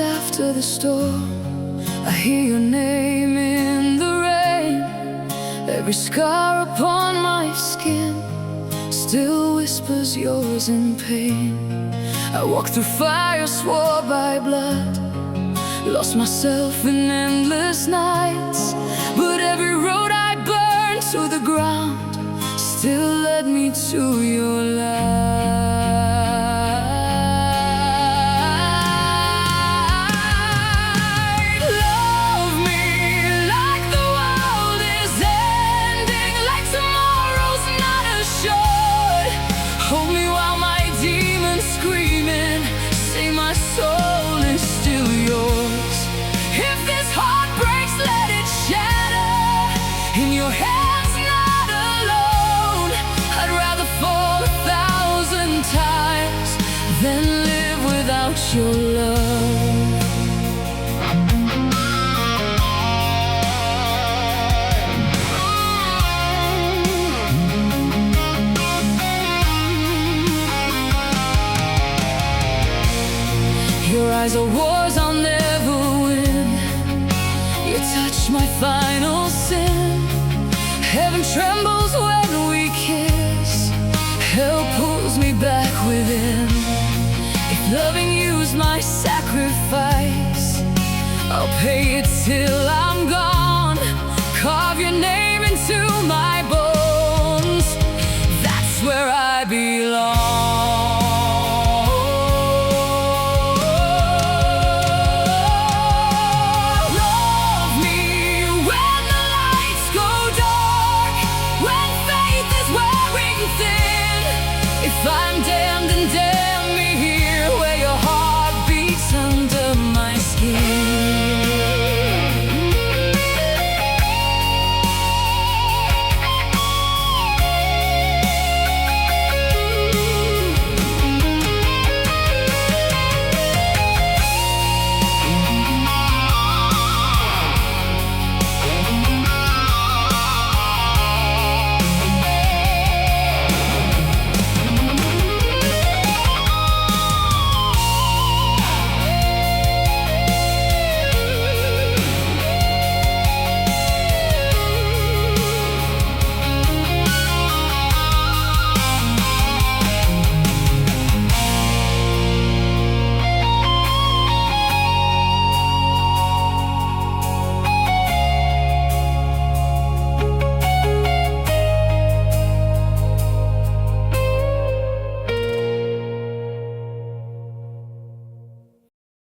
after the storm, I hear your name in the rain. Every scar upon my skin still whispers yours in pain. I walked through fire, swore by blood, lost myself in endless nights. But every road I burned to the ground still led me to your light. Love me like the world is ending, like tomorrow's not assured. Hold me while my demons screaming, say my soul is still yours. If this heart breaks, let it shatter in your hands, not alone. I'd rather fall 1,000 times than live without your love. Your eyes are wars I'll never win. You touch my final sin. Heaven trembles when we kiss. Hell pulls me back within. If loving you's my sacrifice, I'll pay it till